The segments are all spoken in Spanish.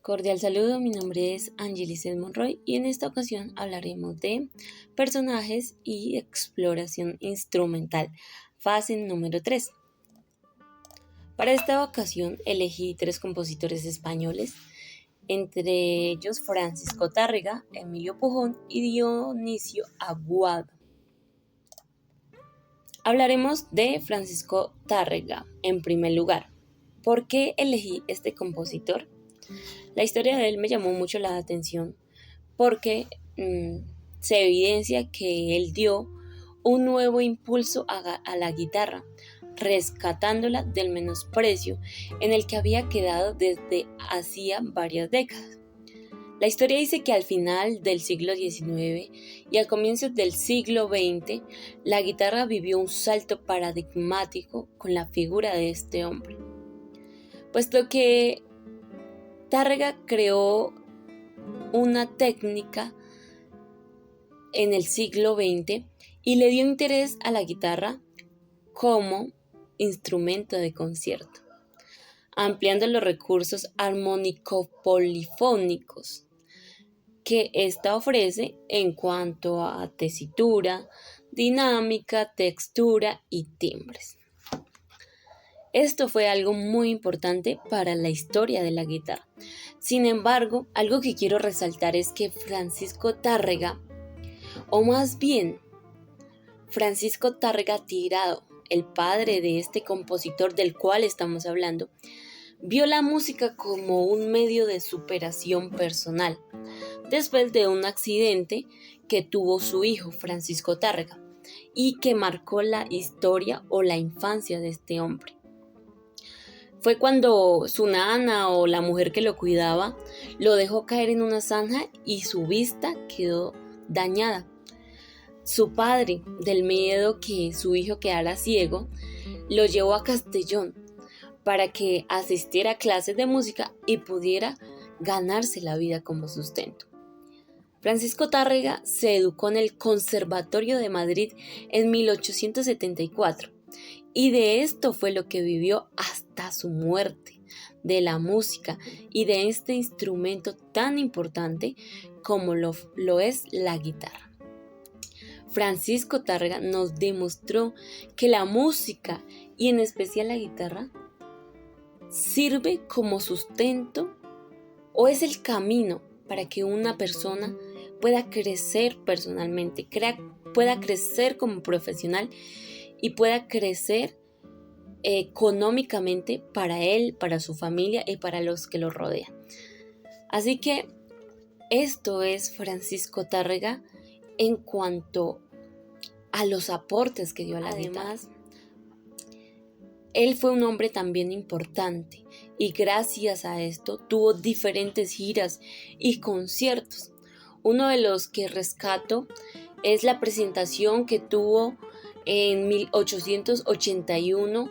Cordial saludo, mi nombre es Angelices Monroy y en esta ocasión hablaremos de personajes y exploración instrumental, fase número 3. Para esta ocasión elegí 3 compositores españoles, entre ellos Francisco Tárrega, Emilio Pujón y Dionisio Aguado. Hablaremos de Francisco Tárrega en primer lugar. ¿Por qué elegí este compositor? La historia de él me llamó mucho la atención porque se evidencia que él dio un nuevo impulso a la guitarra, rescatándola del menosprecio en el que había quedado desde hacía varias décadas. La historia dice que al final del siglo XIX y al comienzo del siglo XX, la guitarra vivió un salto paradigmático con la figura de este hombre, puesto que Tárrega creó una técnica en el siglo XX y le dio interés a la guitarra como instrumento de concierto, ampliando los recursos armónico-polifónicos que ésta ofrece en cuanto a tesitura, dinámica, textura y timbres. Esto fue algo muy importante para la historia de la guitarra. Sin embargo, algo que quiero resaltar es que Francisco Tárrega, o más bien Francisco Tárrega Tirado, el padre de este compositor del cual estamos hablando, vio la música como un medio de superación personal, después de un accidente que tuvo su hijo Francisco Tárrega y que marcó la historia o la infancia de este hombre. Fue cuando su nana o la mujer que lo cuidaba lo dejó caer en una zanja y su vista quedó dañada. Su padre, del miedo que su hijo quedara ciego, lo llevó a Castellón para que asistiera a clases de música y pudiera ganarse la vida como sustento. Francisco Tárrega se educó en el Conservatorio de Madrid en 1874 y de esto fue lo que vivió hasta su muerte, de la música y de este instrumento tan importante como lo es la guitarra. Francisco Tárrega nos demostró que la música y en especial la guitarra sirve como sustento o es el camino para que una persona pueda crecer personalmente, pueda crecer como profesional y pueda crecer económicamente para él, para su familia y para los que lo rodean. Así que esto es Francisco Tárrega en cuanto a los aportes que dio a la guitarra. Además, él fue un hombre también importante y gracias a esto tuvo diferentes giras y conciertos. Uno de los que rescato es la presentación que tuvo en 1881,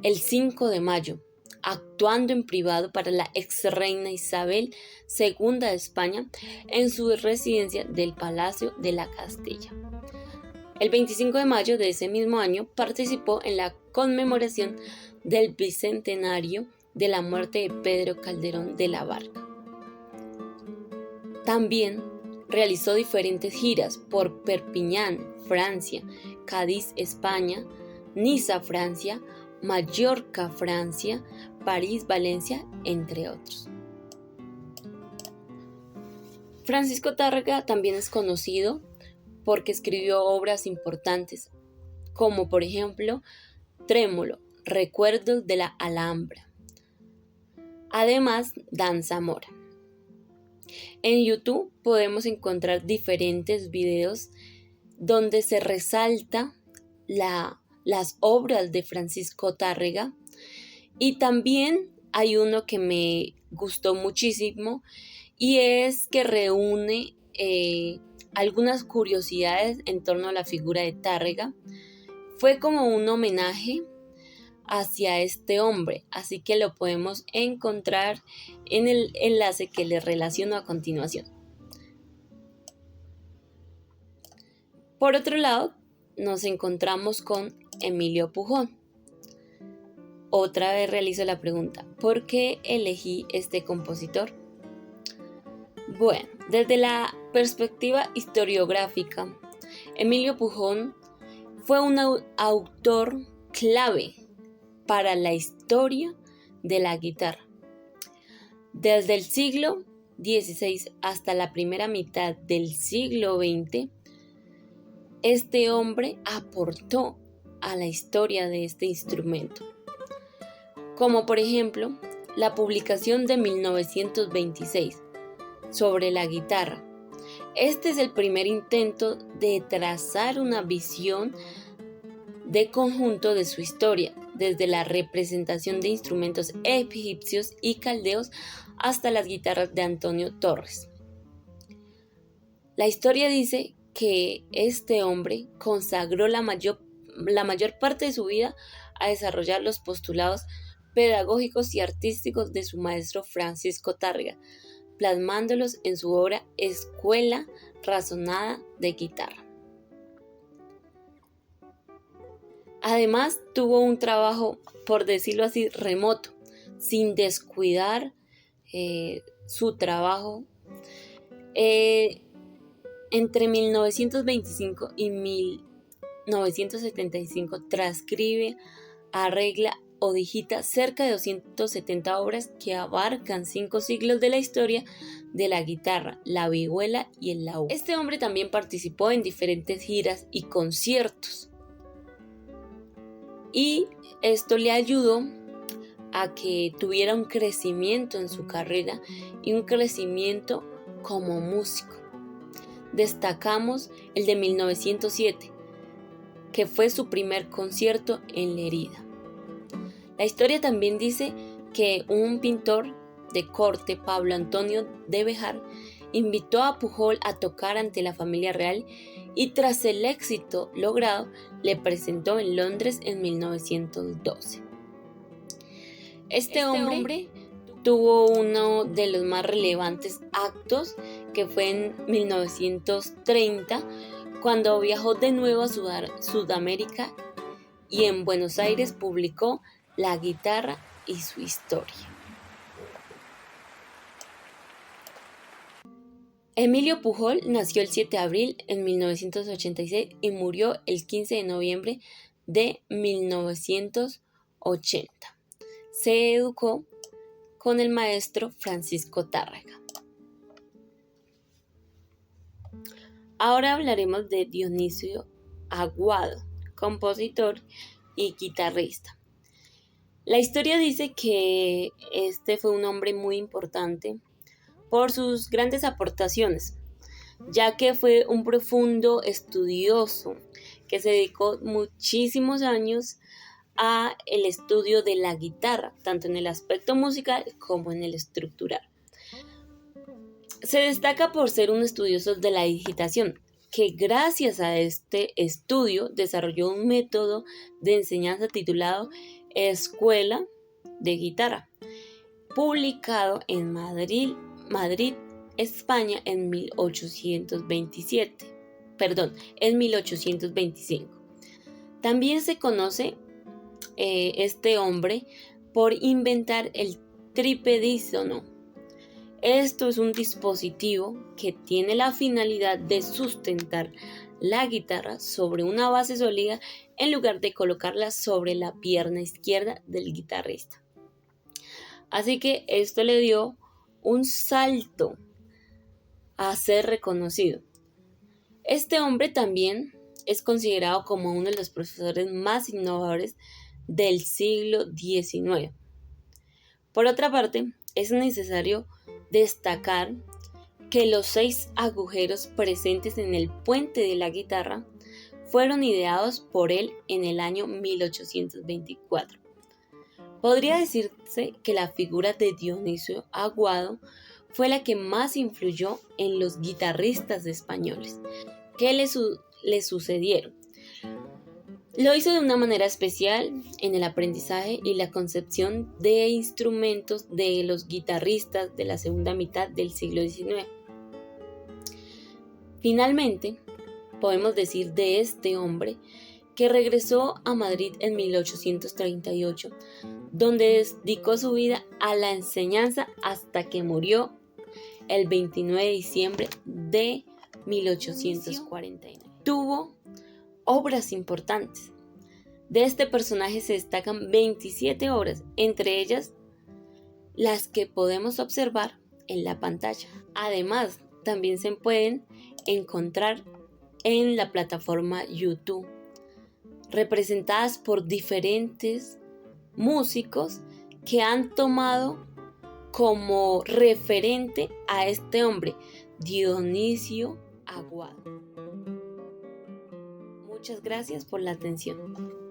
el 5 de mayo, actuando en privado para la ex reina Isabel II de España en su residencia del Palacio de la Castilla. El 25 de mayo de ese mismo año participó en la conmemoración del bicentenario de la muerte de Pedro Calderón de la Barca. También realizó diferentes giras por Perpiñán, Francia, Cádiz, España, Niza, Francia, Mallorca, Francia, París, Valencia, entre otros. Francisco Tárrega también es conocido porque escribió obras importantes, como por ejemplo Trémolo, Recuerdos de la Alhambra. Además, Danza Mora. En YouTube podemos encontrar diferentes videos donde se resalta las obras de Francisco Tárrega y también hay uno que me gustó muchísimo y es que reúne algunas curiosidades en torno a la figura de Tárrega. Fue como un homenaje hacia este hombre, así que lo podemos encontrar en el enlace que les relaciono a continuación. Por otro lado, nos encontramos con Emilio Pujón. otra vez realizo la pregunta, ¿por qué elegí este compositor? Bueno, desde la perspectiva historiográfica, Emilio Pujol fue un autor clave para la historia de la guitarra. Desde el siglo XVI hasta la primera mitad del siglo XX, este hombre aportó a la historia de este instrumento, como por ejemplo la publicación de 1926 sobre la guitarra. Este es el primer intento de trazar una visión de conjunto de su historia, desde la representación de instrumentos egipcios y caldeos hasta las guitarras de Antonio Torres. La historia dice que este hombre consagró la mayor parte de su vida a desarrollar los postulados pedagógicos y artísticos de su maestro Francisco Tárrega, plasmándolos en su obra Escuela Razonada de Guitarra. Además, tuvo un trabajo, por decirlo así, remoto, sin descuidar su trabajo. Entre 1925 y 1975 transcribe, arregla o digita cerca de 270 obras que abarcan 5 siglos de la historia de la guitarra, la vihuela y el laúd. Este hombre también participó en diferentes giras y conciertos, y esto le ayudó a que tuviera un crecimiento en su carrera y un crecimiento como músico. Destacamos el de 1907, que fue su primer concierto en Lerida. La historia también dice que un pintor de corte, Pablo Antonio de Bejar, invitó a Pujol a tocar ante la familia real y tras el éxito logrado le presentó en Londres en 1912. Este hombre tuvo uno de los más relevantes actos, que fue en 1930, cuando viajó de nuevo a Sudamérica y en Buenos Aires publicó La guitarra y su historia. Emilio Pujol nació el 7 de abril de 1986 y murió el 15 de noviembre de 1980. Se educó con el maestro Francisco Tárrega. Ahora hablaremos de Dionisio Aguado, compositor y guitarrista. La historia dice que este fue un hombre muy importante por sus grandes aportaciones, ya que fue un profundo estudioso que se dedicó muchísimos años a el estudio de la guitarra, tanto en el aspecto musical como en el estructural. Se destaca por ser un estudioso de la digitación, que gracias a este estudio desarrolló un método de enseñanza titulado Escuela de Guitarra, publicado en Madrid, España en 1825. También se conoce este hombre por inventar el tripedísono. Esto es un dispositivo que tiene la finalidad de sustentar la guitarra sobre una base sólida en lugar de colocarla sobre la pierna izquierda del guitarrista. Así que esto le dio un salto a ser reconocido. Este hombre también es considerado como uno de los profesores más innovadores del siglo XIX. Por otra parte, es necesario destacar que los 6 agujeros presentes en el puente de la guitarra fueron ideados por él en el año 1824. Podría decirse que la figura de Dionisio Aguado fue la que más influyó en los guitarristas españoles que le sucedieron. Lo hizo de una manera especial en el aprendizaje y la concepción de instrumentos de los guitarristas de la segunda mitad del siglo XIX. Finalmente, podemos decir de este hombre que regresó a Madrid en 1838, donde dedicó su vida a la enseñanza hasta que murió el 29 de diciembre de 1849. Tuvo obras importantes. De este personaje se destacan 27 obras, entre ellas las que podemos observar en la pantalla. Además, también se pueden encontrar en la plataforma YouTube, representadas por diferentes músicos que han tomado como referente a este hombre, Dionisio Aguado. Muchas gracias por la atención.